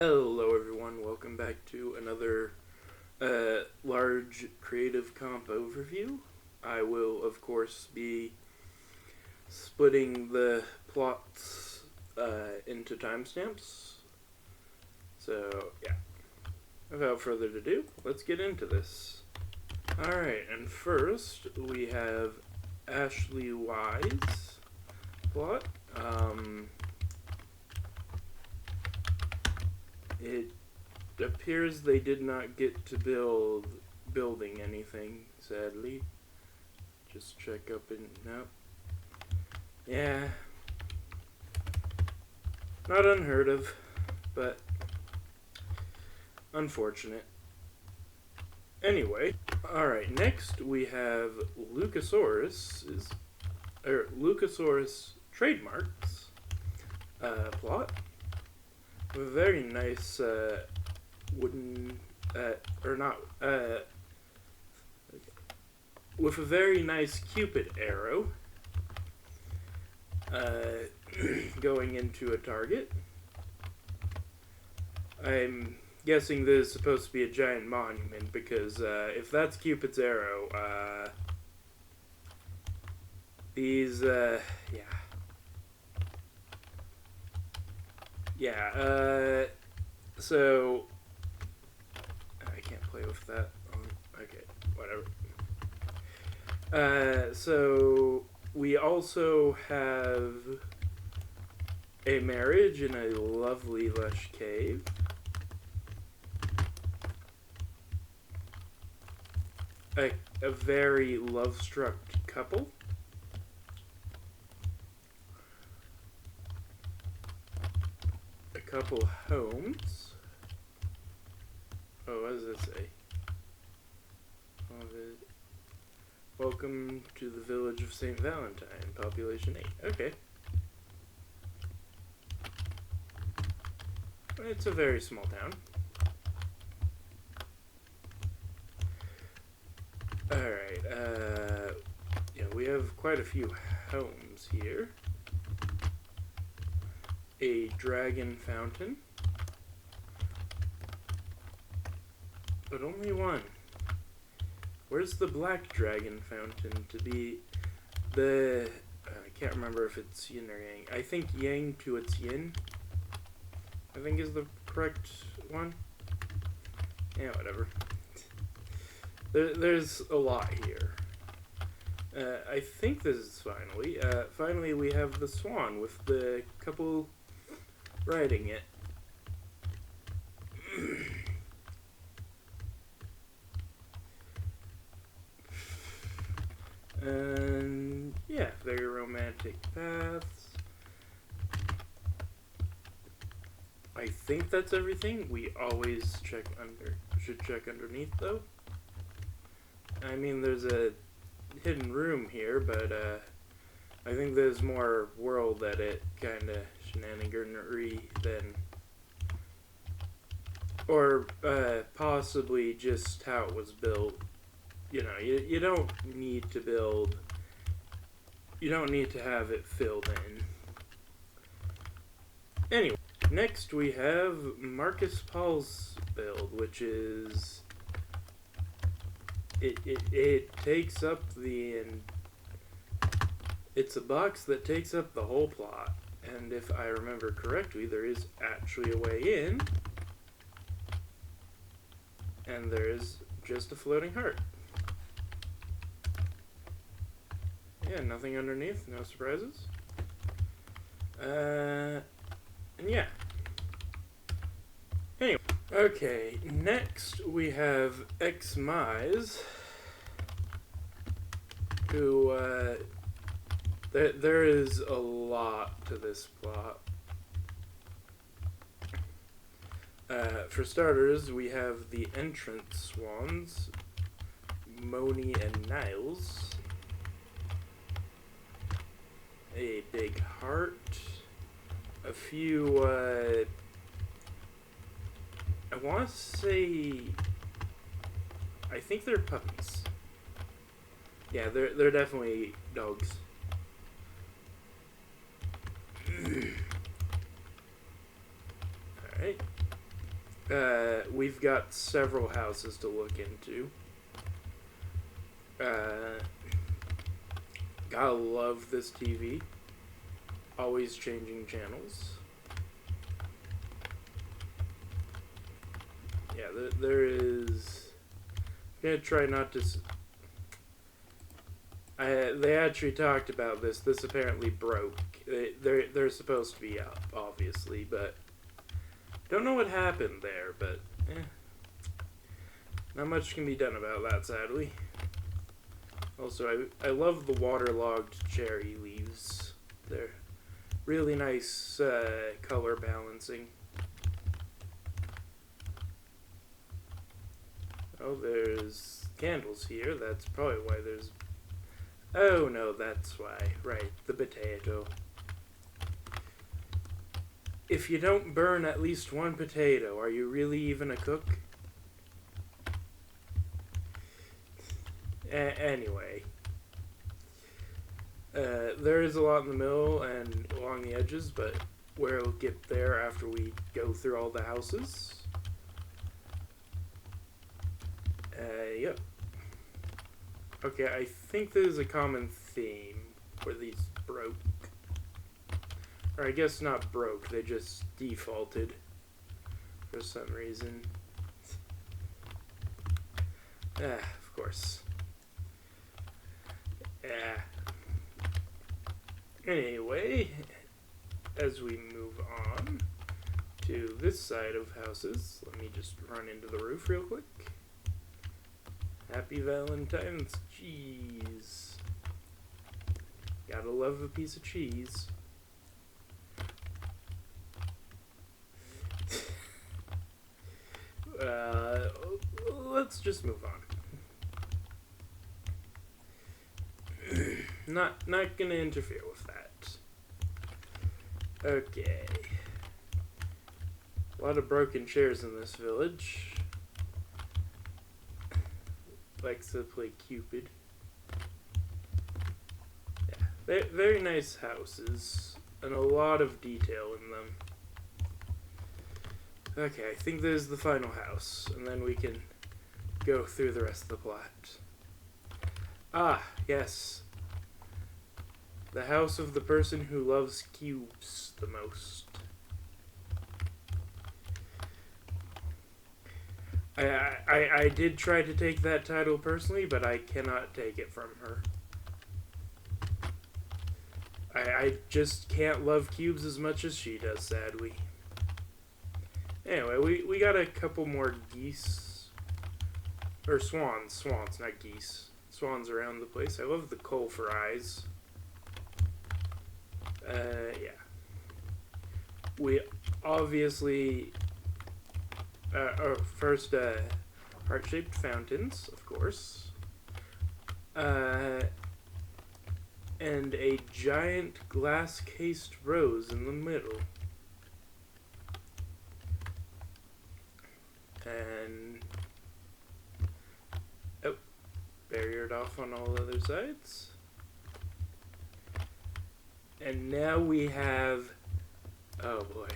Hello everyone, welcome back to another large creative comp overview. I will of course be splitting the plots into timestamps. So yeah, without further ado, let's get into this. Alright, and first we have Ashley Y's plot. It appears they did not get to building anything, sadly. Just check up and nope. Yeah. Not unheard of, but unfortunate. Anyway, alright, next we have Lukasaurus trademarks plot. A very nice wooden, with a very nice Cupid arrow going into a target. I'm guessing this is supposed to be a giant monument because if that's Cupid's arrow, these, yeah. Yeah, so I can't play with that. Okay, whatever. So we also have a marriage in a lovely lush cave. A very love-struck couple. Couple homes. Oh, what does it say? Welcome to the village of St. Valentine, population 8. Okay. It's a very small town. Alright, yeah, we have quite a few homes here. A dragon fountain, but only one. Where's the black dragon fountain to be the, I can't remember if it's yin or yang. I think yang to its yin, I think is the correct one. Yeah, whatever. There's a lot here. I think this is finally we have the swan with the couple riding it. And yeah, very romantic paths. I think that's everything. We always should check underneath though. I mean, there's a hidden room here, but I think there's more world edit kind of shenaniganery than, or possibly just how it was built. You know, you don't need to build, you don't need to have it filled in. Anyway, next we have MarcusPaul's build, which is, it takes up it's a box that takes up the whole plot, and if I remember correctly, there is actually a way in, and there is just a floating heart. Yeah, nothing underneath, no surprises. And yeah. Anyway, okay, next we have xMais, who, there is a lot to this plot. For starters, we have the entrance swans, Moni and Niles. A big heart. A few, I want to say, I think they're puppies. Yeah, they're definitely dogs. Alright. we've got several houses to look into. Gotta love this TV. Always changing channels. Yeah, there is... I'm gonna try not to... they actually talked about this. This apparently broke. They're supposed to be up, obviously, but... Don't know what happened there, but... Not much can be done about that, sadly. Also, I love the waterlogged cherry leaves. They're really nice color balancing. Oh, there's candles here. That's probably why there's... Oh, no, that's why. Right, the potato. If you don't burn at least one potato, are you really even a cook? Anyway. There is a lot in the middle and along the edges, but we'll get there after we go through all the houses. Yep. Okay, I think there's a common theme where these broke. Or I guess not broke, they just defaulted for some reason. Of course. Anyway, as we move on to this side of houses, let me just run into the roof real quick. Happy Valentines, cheese. Gotta love a piece of cheese. Let's just move on. Not gonna interfere with that. Okay. A lot of broken chairs in this village. Likes to play Cupid. Yeah, very nice houses and a lot of detail in them. Okay, I think this is the final house, and then we can go through the rest of the plot. Ah, yes. The house of the person who loves cubes the most. I did try to take that title personally, but I cannot take it from her. I just can't love cubes as much as she does, sadly. Anyway, we got a couple more geese. Or swans, not geese. Swans around the place. I love the coal for eyes. Yeah. We obviously... first, heart-shaped fountains, of course. And a giant glass-cased rose in the middle. And... Oh. Barriered off on all other sides. And now we have... Oh boy.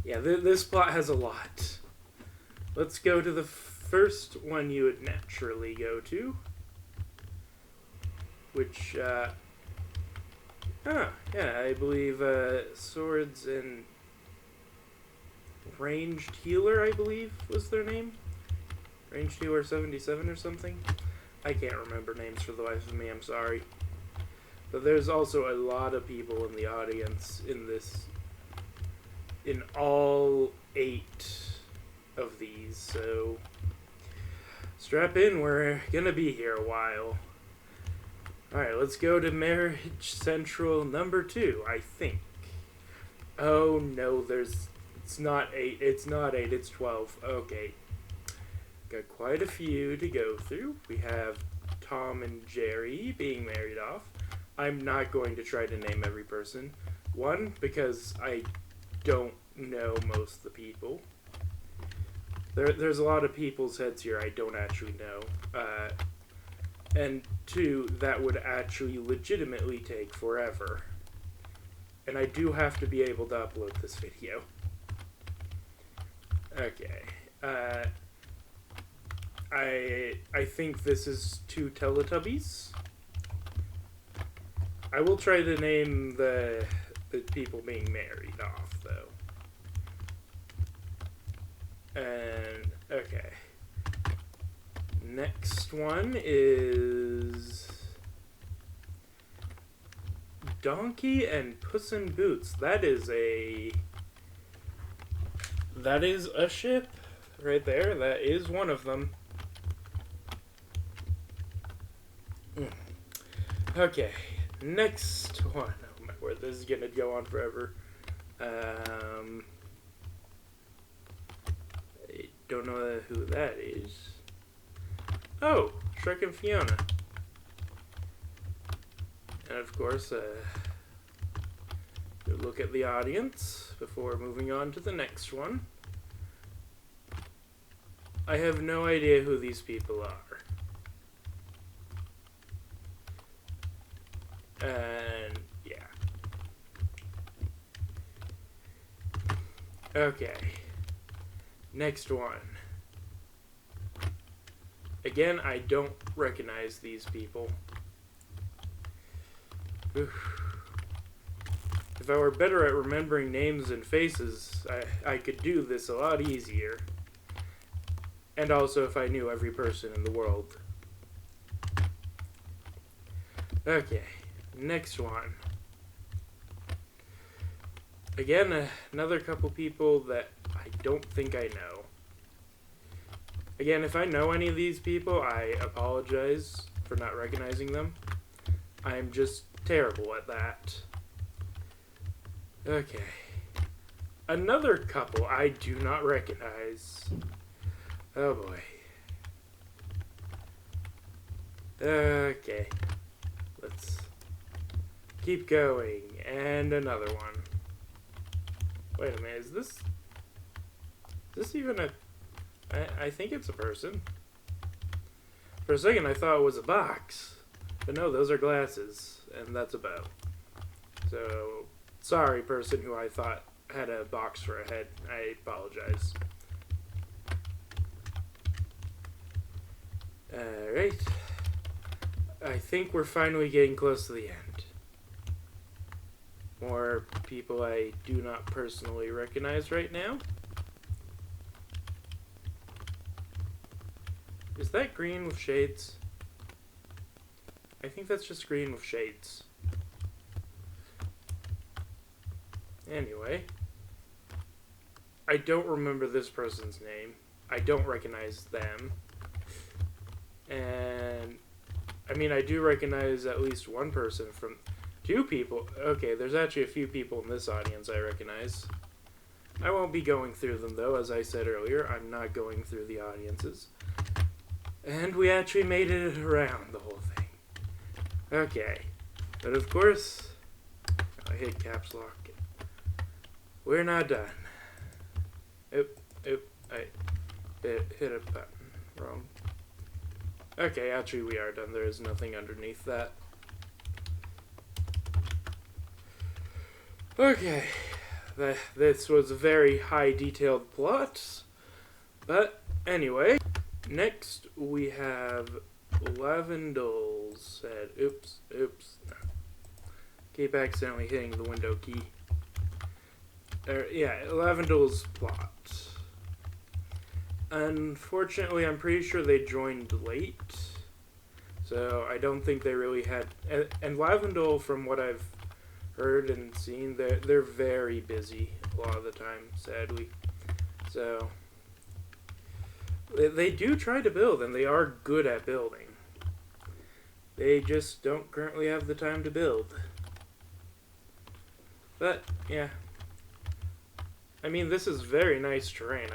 Yeah, this plot has a lot. Let's go to the first one you would naturally go to. Which, yeah, I believe, Swords and Ranged Healer, I believe, was their name? Ranged Healer 77 or something? I can't remember names for the life of me, I'm sorry. But there's also a lot of people in the audience in this, in all 8 of these, so strap in, we're gonna be here a while. Alright, let's go to Marriage Central number 2, I think. Oh no, it's not 8, it's 12. Okay. Got quite a few to go through. We have Tom and Jerry being married off. I'm not going to try to name every person. One, because I don't know most of the people. There's a lot of people's heads here I don't actually know. And 2, that would actually legitimately take forever. And I do have to be able to upload this video. Okay. I think this is 2 Teletubbies. I will try to name the people being married off, though. And, okay. Next one is Donkey and Puss in Boots. That is a ship right there. That is one of them. Okay, next one. Oh my word, this is gonna go on forever. I don't know who that is. Oh, Shrek and Fiona. And of course, look at the audience before moving on to the next one. I have no idea who these people are. And, yeah. Okay. Next one. Again, I don't recognize these people. Oof. If I were better at remembering names and faces, I could do this a lot easier. And also if I knew every person in the world. Okay, next one. Again, another couple people that I don't think I know. Again, if I know any of these people, I apologize for not recognizing them. I'm just terrible at that. Okay. Another couple I do not recognize. Oh boy. Okay. Let's keep going. And another one. Wait a minute, is this even a... I think it's a person. For a second I thought it was a box. But no, those are glasses. And that's about. So, sorry person who I thought had a box for a head. I apologize. Alright. I think we're finally getting close to the end. More people I do not personally recognize right now. Is that green with shades? I think that's just green with shades. Anyway. I don't remember this person's name. I don't recognize them. And I mean, I do recognize at least one person from... 2 people. Okay, there's actually a few people in this audience I recognize. I won't be going through them, though. As I said earlier, I'm not going through the audiences. And we actually made it around the whole thing. Okay. But of course... I hit caps lock. We're not done. Oop. I hit a button. Wrong. Okay, actually we are done. There is nothing underneath that. Okay. This was a very high detailed plot. But anyway, next we have Lavendel's head. Oops. No. Keep accidentally hitting the window key. Yeah, Lavendel's plot. Unfortunately, I'm pretty sure they joined late. So I don't think they really had... And Lavendel, from what I've heard and seen, they're very busy a lot of the time, sadly. So they do try to build, and they are good at building. They just don't currently have the time to build. But yeah, I mean, this is very nice terrain.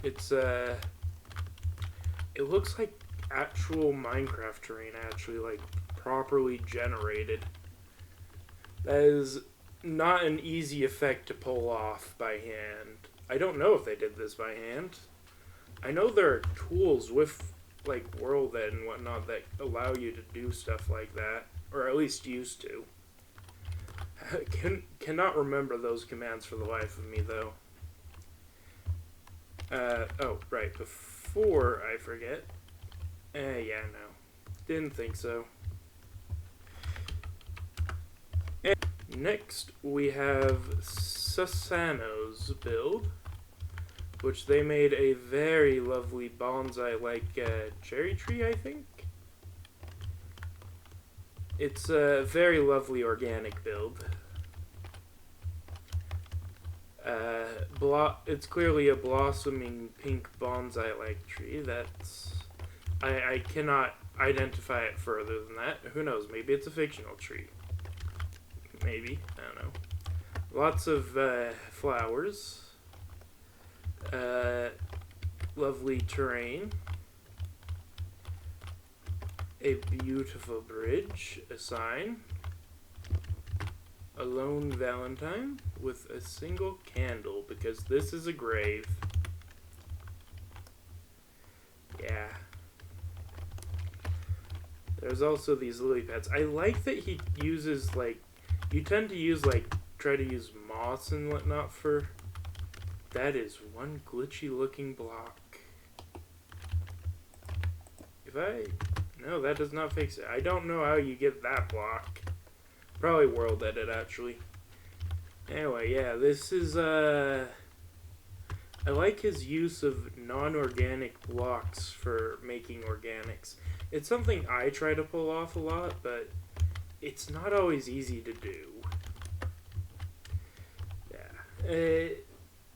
It looks like actual Minecraft terrain, actually, like properly generated. That is not an easy effect to pull off by hand. I don't know if they did this by hand. I know there are tools with, like, World Ed and whatnot that allow you to do stuff like that, or at least used to. Cannot remember those commands for the life of me, though. Oh, right, before I forget. Yeah, no. Didn't think so. And next, we have sSusano's build, which they made a very lovely bonsai-like cherry tree, I think. It's a very lovely organic build. It's clearly a blossoming pink bonsai-like tree. I cannot identify it further than that. Who knows? Maybe it's a fictional tree. Maybe. I don't know. Lots of flowers. Lovely terrain. A beautiful bridge. A sign. A lone Valentine with a single candle, because this is a grave. Yeah. There's also these lily pads. I like that he uses, like, you tend to use, like, try to use moss and whatnot for. That is one glitchy looking block. No, that does not fix it. I don't know how you get that block. Probably world edit, actually. Anyway, yeah, this is, I like his use of non-organic blocks for making organics. It's something I try to pull off a lot, but it's not always easy to do. Yeah.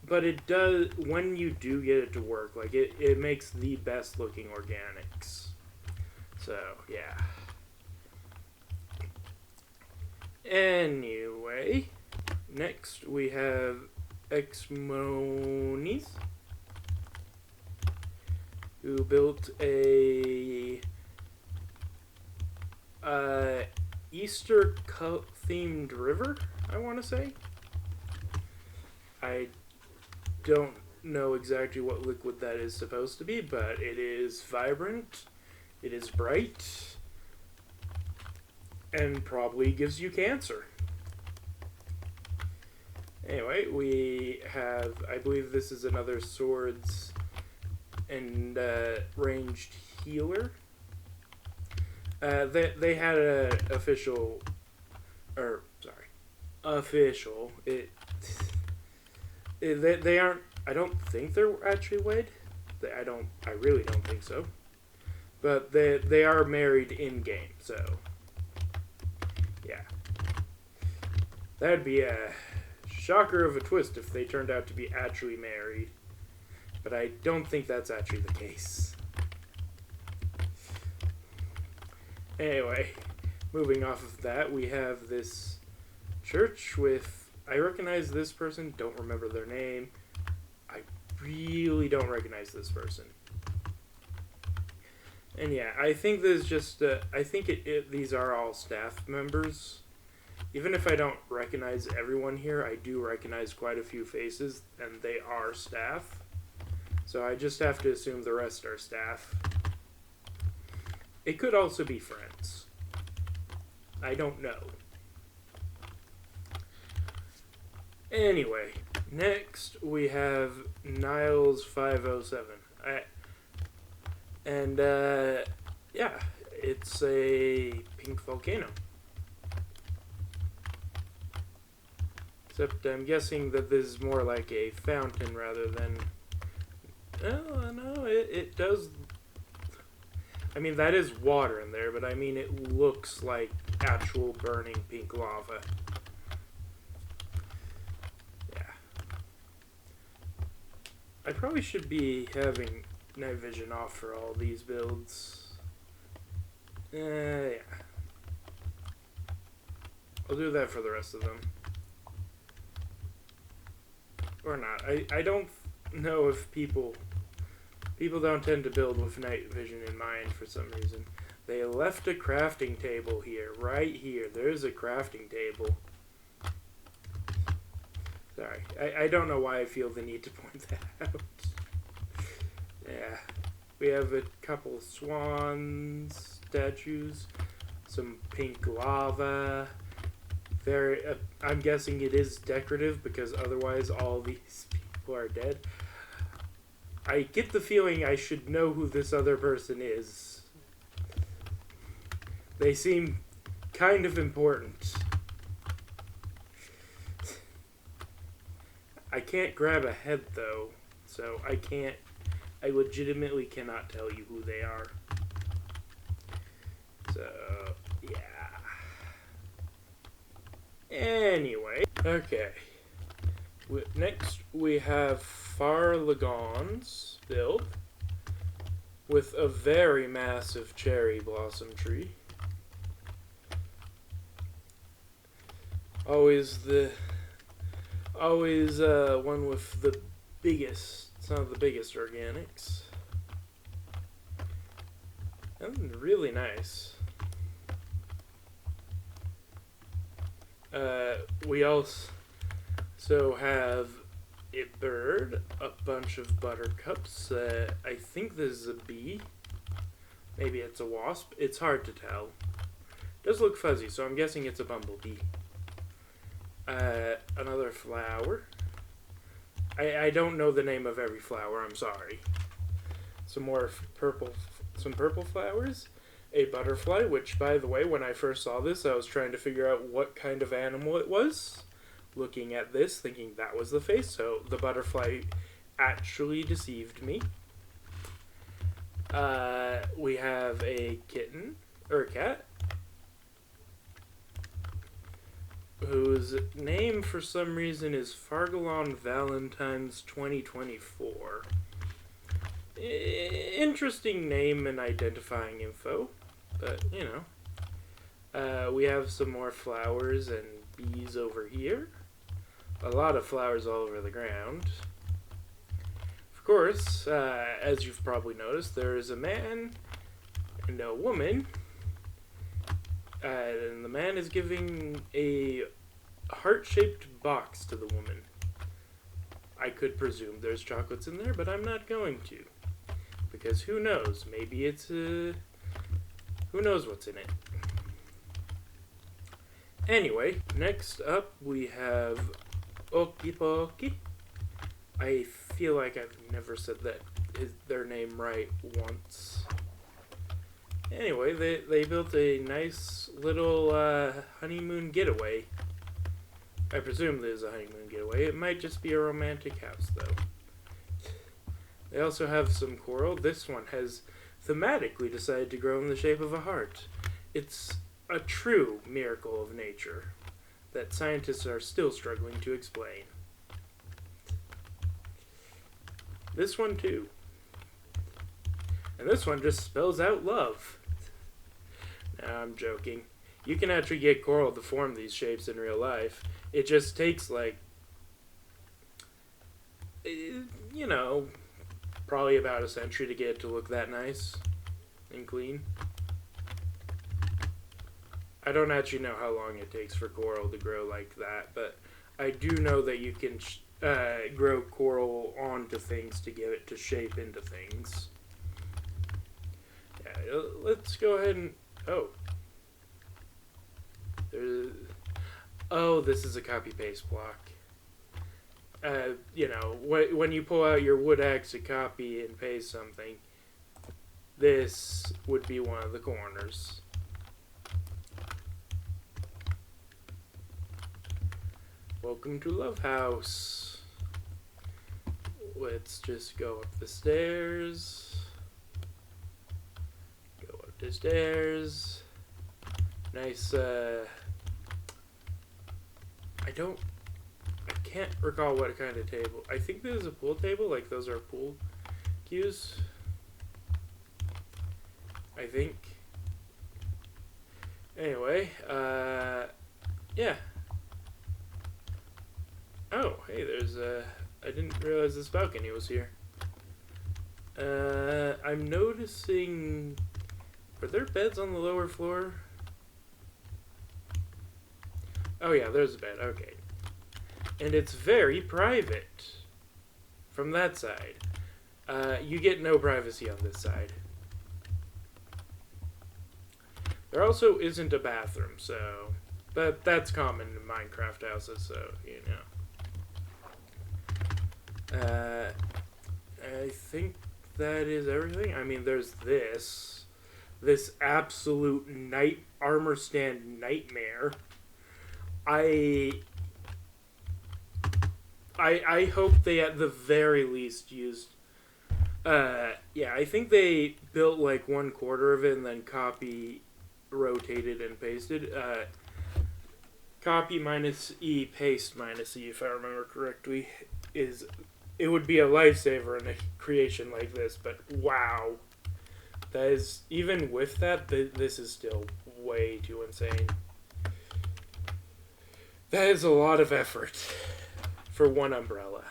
But it does, when you do get it to work, like, it makes the best looking organics. So, yeah. Anyway, next we have xMonnii, who built a Easter themed river, I want to say. I don't know exactly what liquid that is supposed to be, but it is vibrant, it is bright, and probably gives you cancer. Anyway, we have, I believe this is another swords and ranged healer. They had a official, they aren't, I don't think they're actually wed. I really don't think so. But they are married in game, so yeah. That'd be a shocker of a twist if they turned out to be actually married. But I don't think that's actually the case. Anyway, moving off of that, we have this church with, I recognize this person, don't remember their name. I really don't recognize this person. And yeah, I think there's just, I think these are all staff members. Even if I don't recognize everyone here, I do recognize quite a few faces, and they are staff. So I just have to assume the rest are staff. It could also be friends. I don't know. Anyway, next we have Niles 507. Yeah, it's a pink volcano. Except I'm guessing that this is more like a fountain rather than... Oh, no, it does... I mean, that is water in there, but I mean, it looks like actual burning pink lava. Yeah. I probably should be having night vision off for all these builds. Yeah. I'll do that for the rest of them. Or not. I don't know if people don't tend to build with night vision in mind for some reason. They left a crafting table here, right here. There's a crafting table. Sorry. I don't know why I feel the need to point that out. Yeah. We have a couple swans, statues, some pink lava. I'm guessing it is decorative because otherwise all these people are dead. I get the feeling I should know who this other person is. They seem kind of important. I can't grab a head, though, so I legitimately cannot tell you who they are. So, yeah. Anyway, okay. Next, we have Farlagon's build with a very massive cherry blossom tree. Always one with the biggest, some of the biggest organics. And really nice. We also have a bird, a bunch of buttercups. I think this is a bee. Maybe it's a wasp. It's hard to tell. It does look fuzzy, so I'm guessing it's a bumblebee. Another flower. I don't know the name of every flower, I'm sorry. Some purple flowers. A butterfly, which, by the way, when I first saw this, I was trying to figure out what kind of animal it was. Looking at this, thinking that was the face, so the butterfly actually deceived me. We have a kitten, or a cat, whose name for some reason is Farlagon Valentines 2024. Interesting name and identifying info, but you know. We have some more flowers and bees over here. A lot of flowers all over the ground. Of course, as you've probably noticed, there is a man and a woman. And the man is giving a heart-shaped box to the woman. I could presume there's chocolates in there, but I'm not going to. Because who knows? Maybe it's who knows what's in it. Anyway, next up we have Oekepoek. I feel like I've never said their name right once. Anyway, they built a nice little honeymoon getaway. I presume there's a honeymoon getaway. It might just be a romantic house, though. They also have some coral. This one has thematically decided to grow in the shape of a heart. It's a true miracle of nature that scientists are still struggling to explain. This one, too. And this one just spells out love. Nah, I'm joking. You can actually get coral to form these shapes in real life. It just takes, like, you know, probably about a century to get it to look that nice and clean. I don't actually know how long it takes for coral to grow like that, but I do know that you can grow coral onto things to give it to shape into things. Yeah, let's go ahead and... Oh, this is a copy-paste block. You know, when you pull out your wood axe to copy and paste something, this would be one of the corners. Welcome to Love House. Let's just go up the stairs. Go up the stairs. Nice, I can't recall what kind of table. I think this is a pool table, like those are pool cues. I think. Anyway, yeah. Oh, hey, there's I didn't realize this balcony was here. I'm noticing, are there beds on the lower floor? Oh yeah, there's a bed, okay. And it's very private from that side. You get no privacy on this side. There also isn't a bathroom, so... But that's common in Minecraft houses, so, you know. I think that is everything. I mean, there's this absolute night armor stand nightmare. I hope they at the very least used. Yeah, I think they built like 1/4 of it and then copy, rotated, and pasted. Copy minus E, paste minus E, if I remember correctly, it would be a lifesaver in a creation like this. But wow, that is, even with that, this is still way too insane. That is a lot of effort for one umbrella.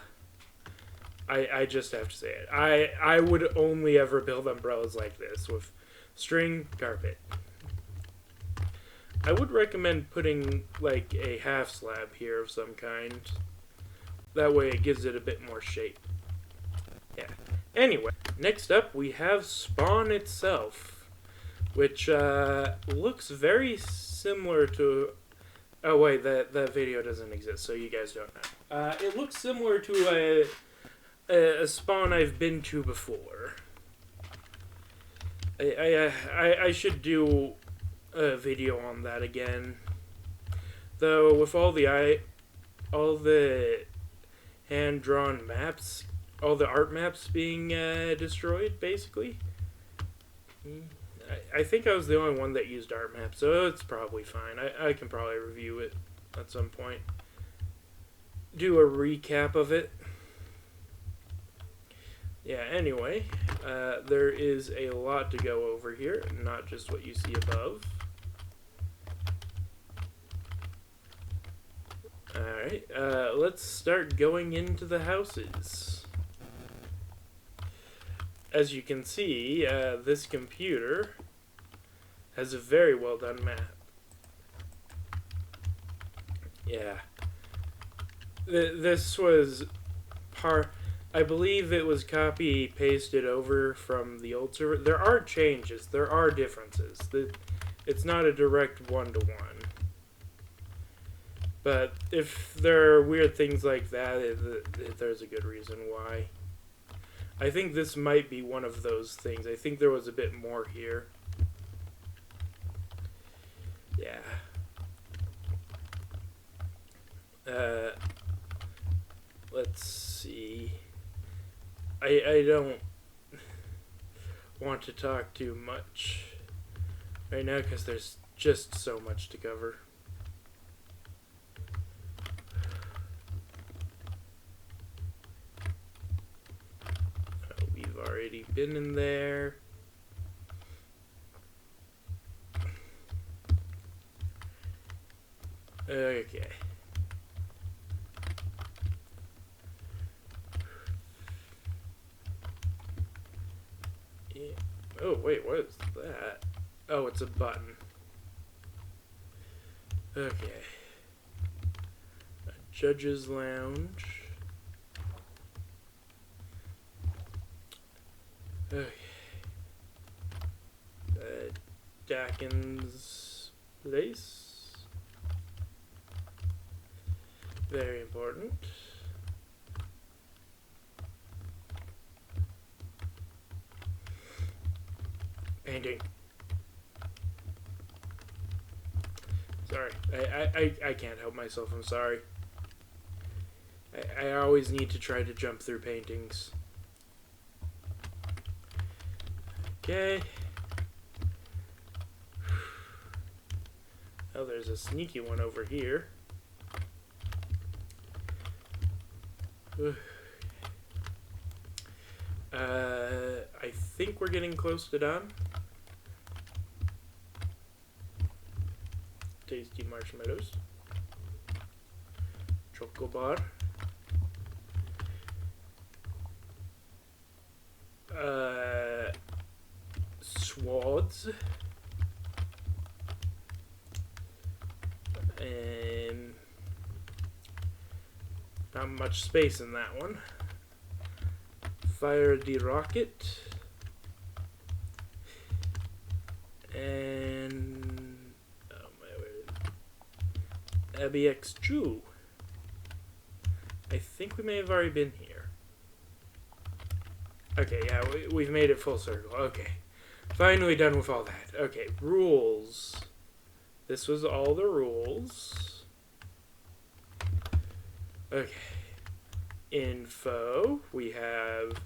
I just have to say it. I would only ever build umbrellas like this with string, carpet. I would recommend putting like a half slab here of some kind. That way it gives it a bit more shape. Yeah. Anyway, next up we have Spawn itself, which looks very similar to... Oh wait, that video doesn't exist, so you guys don't know. It looks similar to a spawn I've been to before. I should do a video on that again. Though with all the hand-drawn maps, all the art maps being destroyed, basically. I think I was the only one that used art maps, so it's probably fine. I can probably review it at some point. Do a recap of it. Yeah, anyway, there is a lot to go over here, not just what you see above. Alright, let's start going into the houses. As you can see, this computer has a very well done map. Yeah. This was I believe it was copy-pasted over from the old server. There are changes. There are differences. It's not a direct one-to-one. But if there are weird things like that, there's a good reason why. I think this might be one of those things. I think there was a bit more here. Yeah. Let's see. I don't want to talk too much right now because there's just so much to cover. We've already been in there. Okay. Yeah. Oh, wait, what is that? Oh, it's a button. Okay. A judge's lounge. Okay. Dakin's place. Very important. Painting. Sorry, I can't help myself, I'm sorry. I always need to try to jump through paintings. Okay. Oh, there's a sneaky one over here. I think we're getting close to done. Tasty marshmallows. Choco bar. Swords. And not much space in that one. Fire the rocket. And oh my word. ABX2. I think we may have already been here. Okay, yeah, we've made it full circle. Okay. Finally done with all that. Okay, rules. This was all the rules. Okay. Info. We have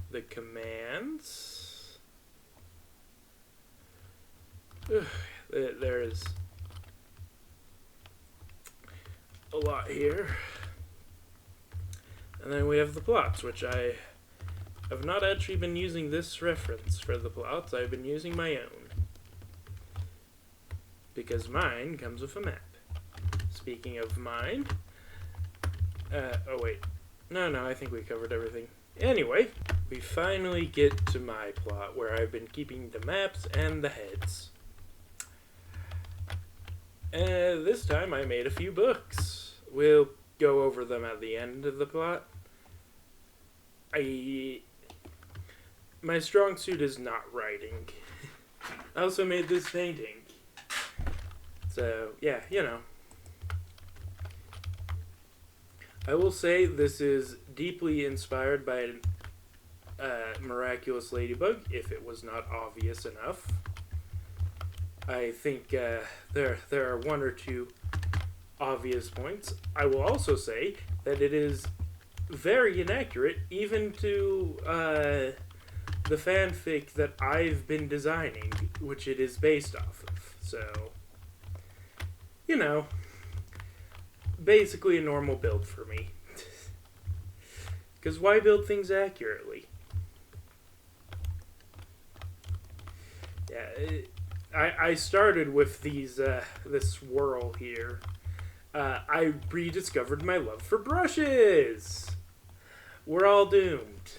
the commands. There's a lot here. And then we have the plots, which I have not actually been using this reference for the plots. I've been using my own. Because mine comes with a map. Speaking of mine... oh wait. No, I think we covered everything. Anyway, we finally get to my plot, where I've been keeping the maps and the heads. This time I made a few books. We'll go over them at the end of the plot. My strong suit is not writing. I also made this painting. So, yeah, you know. I will say this is deeply inspired by Miraculous Ladybug, if it was not obvious enough. I think there are one or two obvious points. I will also say that it is very inaccurate, even to the fanfic that I've been designing, which it is based off of. So, you know, basically a normal build for me. Because why build things accurately? Yeah, I started with these this swirl here. I rediscovered my love for brushes. We're all doomed.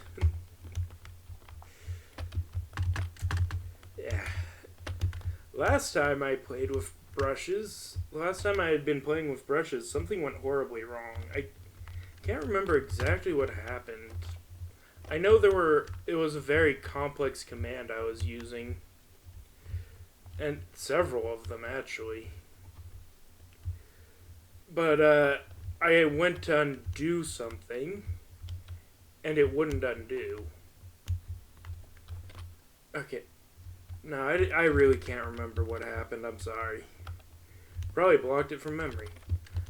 Yeah. Last time I played with brushes, last time I had been playing with brushes, something went horribly wrong. I can't remember exactly what happened. I know it was a very complex command I was using. And several of them, actually. But, I went to undo something, and it wouldn't undo. Okay. No, I really can't remember what happened, I'm sorry. Probably blocked it from memory.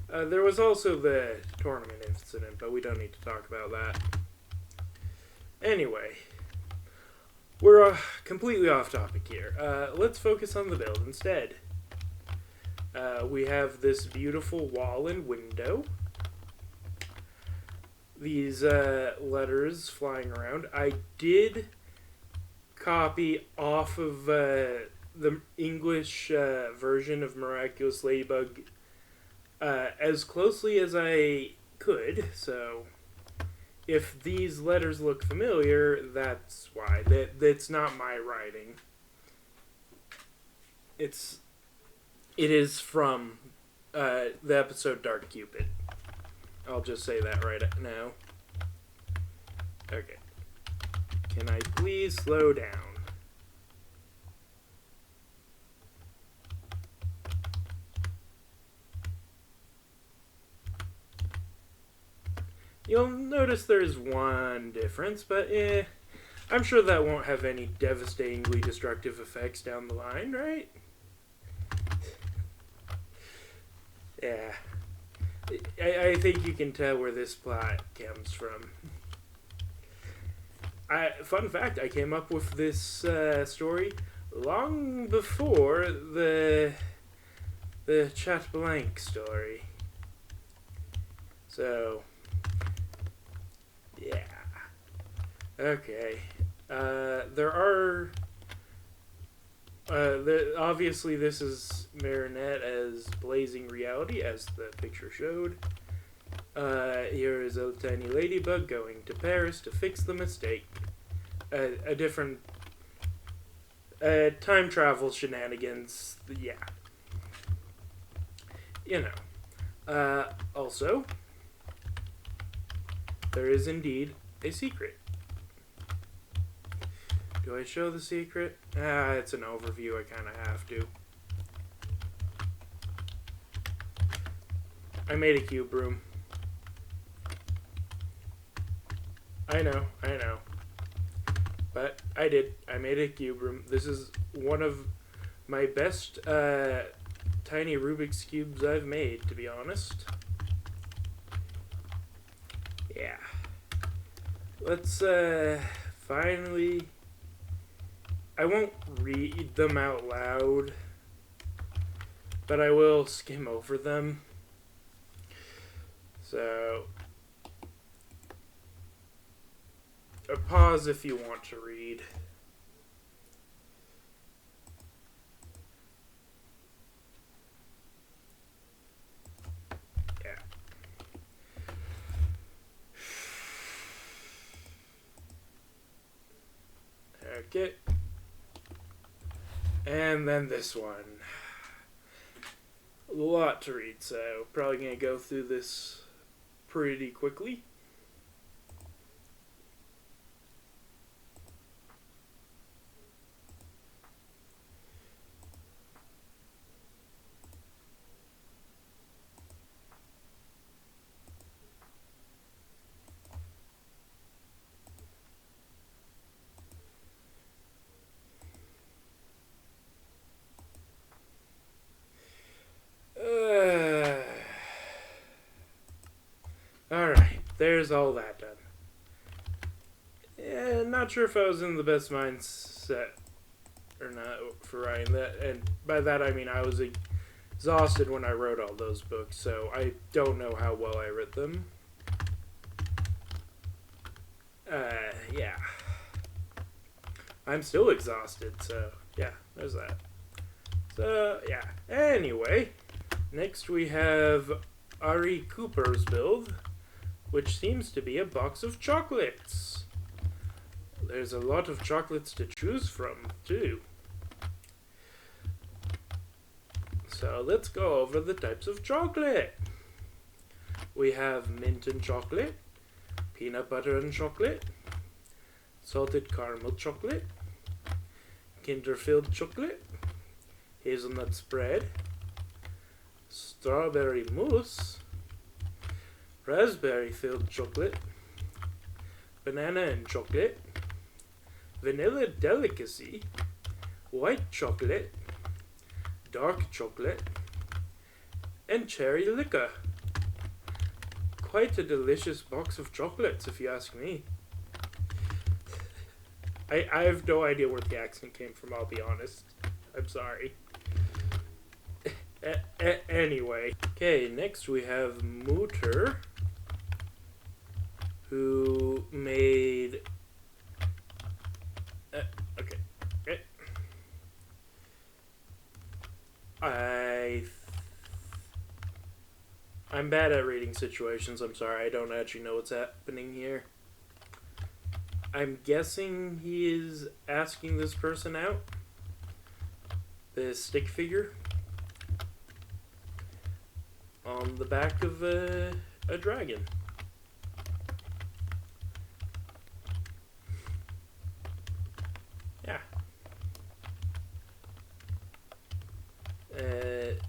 There was also the tournament incident, but we don't need to talk about that. Anyway, we're completely off topic here. Let's focus on the build instead. We have this beautiful wall and window. These letters flying around. I did copy off of the English version of Miraculous Ladybug as closely as I could, so if these letters look familiar, that's why. That's not my writing. It is from the episode Dark Cupid. I'll just say that right now. Okay. Can I please slow down? You'll notice there's one difference, but I'm sure that won't have any devastatingly destructive effects down the line, right? Yeah. I think you can tell where this plot comes from. Fun fact, I came up with this story long before the Chat Blank story. So, yeah. Okay. There are... obviously this is Marinette as Blazing Reality, as the picture showed. Here is a tiny ladybug going to Paris to fix the mistake. A different... time travel shenanigans. Yeah. You know. Also, there is indeed a secret. Do I show the secret? It's an overview, I kind of have to. I made a cube room. I know. But I did. I made a cube room. This is one of my best tiny Rubik's Cubes I've made, to be honest. Yeah. Let's finally... I won't read them out loud, but I will skim over them. So, pause if you want to read. Yeah. Okay. And then this one. A lot to read, so probably going to go through this pretty quickly. Alright, there's all that done. Yeah, not sure if I was in the best mindset or not for writing that, and by that I mean I was exhausted when I wrote all those books, so I don't know how well I wrote them. Yeah. I'm still exhausted, so yeah, there's that. So, yeah. Anyway, next we have AuriCooper's build, which seems to be a box of chocolates. There's a lot of chocolates to choose from, too. So let's go over the types of chocolate. We have mint and chocolate, peanut butter and chocolate, salted caramel chocolate, Kinder-filled chocolate, hazelnut spread, strawberry mousse, raspberry-filled chocolate, banana and chocolate, vanilla delicacy, white chocolate, dark chocolate, and cherry liquor. Quite a delicious box of chocolates, if you ask me. I have no idea where the accent came from, I'll be honest. I'm sorry. Anyway. Okay, next we have Muuter, who made... okay. I'm bad at reading situations, I'm sorry. I don't actually know what's happening here. I'm guessing he is asking this person out. The stick figure on the back of a dragon. Yeah.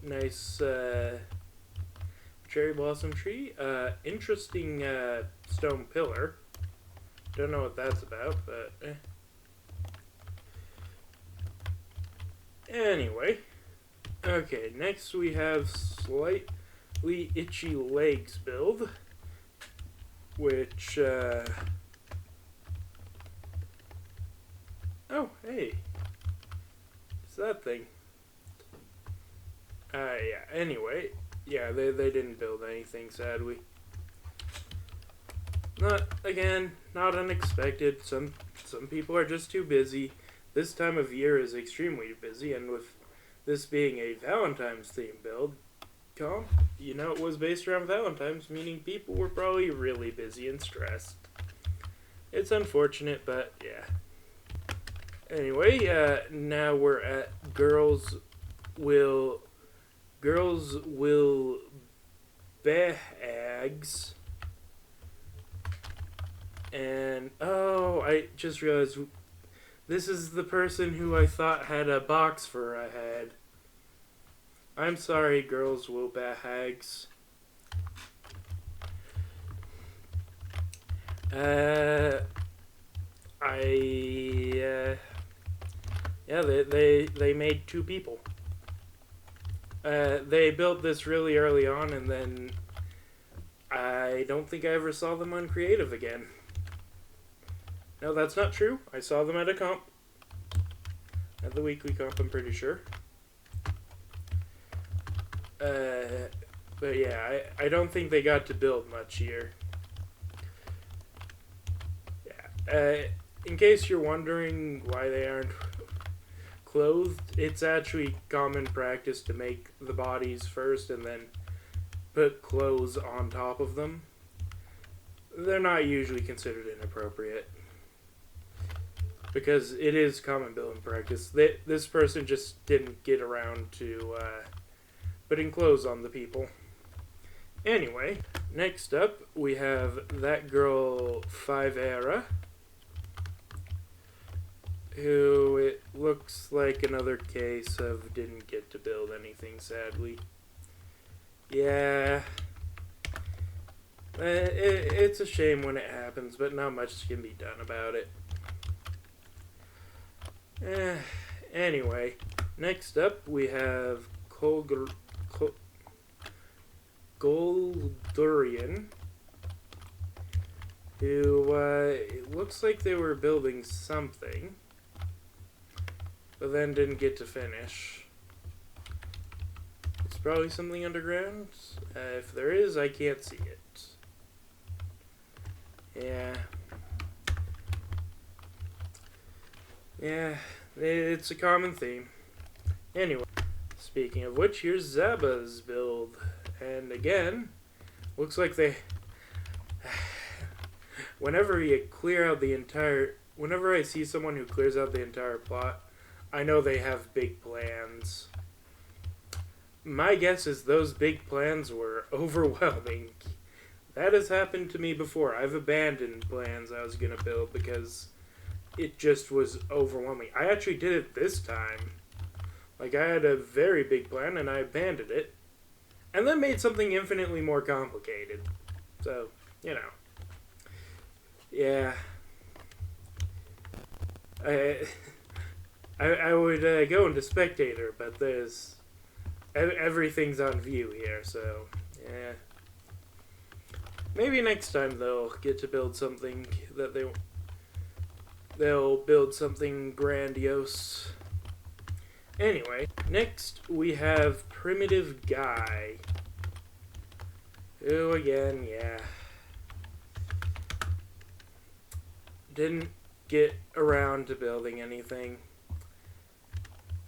Nice cherry blossom tree. Interesting stone pillar. Don't know what that's about, but Anyway. Okay, next we have Slightly Itchy Legs build, which, oh, hey. It's that thing. Yeah, anyway. Yeah, they didn't build anything, sadly. Not unexpected. Some people are just too busy. This time of year is extremely busy, and with this being a Valentine's theme build, you know, it was based around Valentine's, meaning people were probably really busy and stressed. It's unfortunate, but yeah. Anyway, now we're at girlswillbehags. And, oh, I just realized this is the person who I thought had a box for a head. I'm sorry, girlswillbehags. Yeah, they made 2 people. They built this really early on, and then I don't think I ever saw them on creative again. No, that's not true. I saw them at a comp. At the weekly comp, I'm pretty sure. But yeah, I don't think they got to build much here. Yeah. In case you're wondering why they aren't clothed, it's actually common practice to make the bodies first and then put clothes on top of them. They're not usually considered inappropriate, because it is common building practice. This person just didn't get around to putting clothes on the people. Anyway, next up we have that girl 5era, who it looks like another case of didn't get to build anything, sadly. Yeah, it's a shame when it happens, but not much can be done about it. Anyway, next up we have Guldurion, who it looks like they were building something, but then didn't get to finish. It's probably something underground. If there is, I can't see it. Yeah, it's a common theme. Anyway, speaking of which, here's Zaba's build. And again, looks like they... Whenever I see someone who clears out the entire plot, I know they have big plans. My guess is those big plans were overwhelming. That has happened to me before. I've abandoned plans I was going to build because it just was overwhelming. I actually did it this time. Like, I had a very big plan and I abandoned it, and then made something infinitely more complicated. So, you know. Yeah. I would go into spectator, but there's... everything's on view here, so, yeah. Maybe next time they'll get to build something that they'll build something grandiose. Anyway, next we have Primitive Guy. Who again, yeah. Didn't get around to building anything.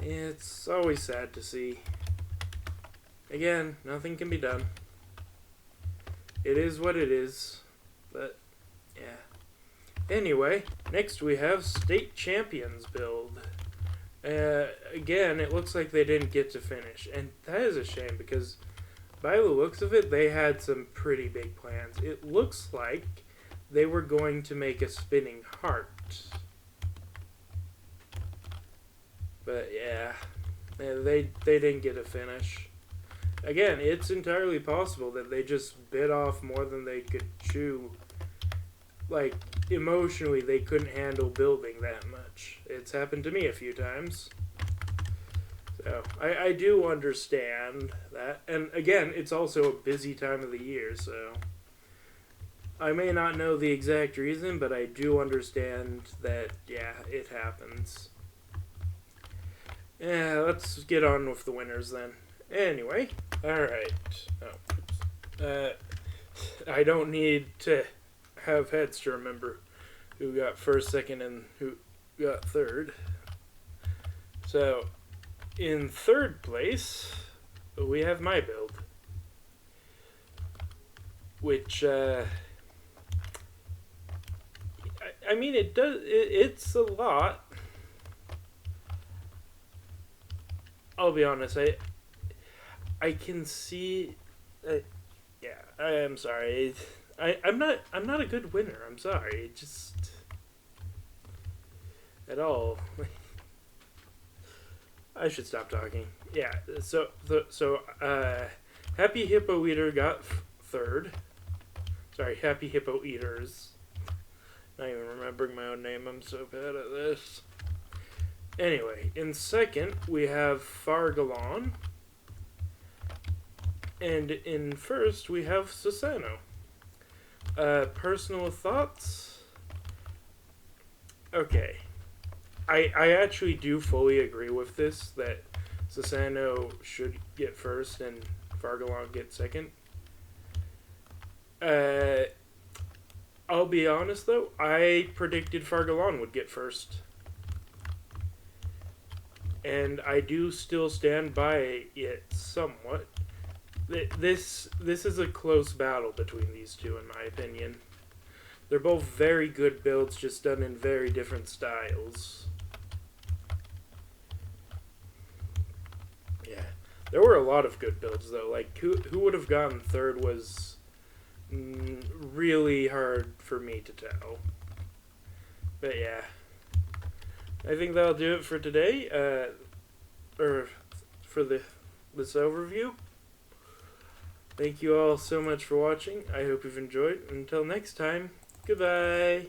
It's always sad to see. Again, nothing can be done. It is what it is, but yeah. Anyway, next we have StateChampions build. Again, it looks like they didn't get to finish, and that is a shame because by the looks of it, they had some pretty big plans. It looks like they were going to make a spinning heart. But yeah, they didn't get a finish. Again, it's entirely possible that they just bit off more than they could chew. Like, emotionally, they couldn't handle building that much. It's happened to me a few times. So, I do understand that. And again, it's also a busy time of the year, so... I may not know the exact reason, but I do understand that, yeah, it happens. Yeah, let's get on with the winners then. Anyway, alright. I don't need to have heads to remember who got first, second, and who got third. So, in third place, we have my build. Which, I mean, it's a lot. I'll be honest, I can see, yeah, I am sorry. I'm not a good winner. I'm sorry. Just at all. I should stop talking. Yeah. So HappyHippoEater got third. Sorry, HappyHippoEaters Not even remembering my own name. I'm so bad at this. Anyway, in second, we have Farlagon. And in first, we have sSusano. Personal thoughts? Okay. I actually do fully agree with this, that sSusano should get first and Farlagon get second. I'll be honest though, I predicted Farlagon would get first. And I do still stand by it somewhat. This is a close battle between these two, in my opinion. They're both very good builds, just done in very different styles. Yeah. There were a lot of good builds, though. Like, who would have gotten third was really hard for me to tell. But yeah. I think that'll do it for today. Or for this overview. Thank you all so much for watching. I hope you've enjoyed. Until next time, goodbye.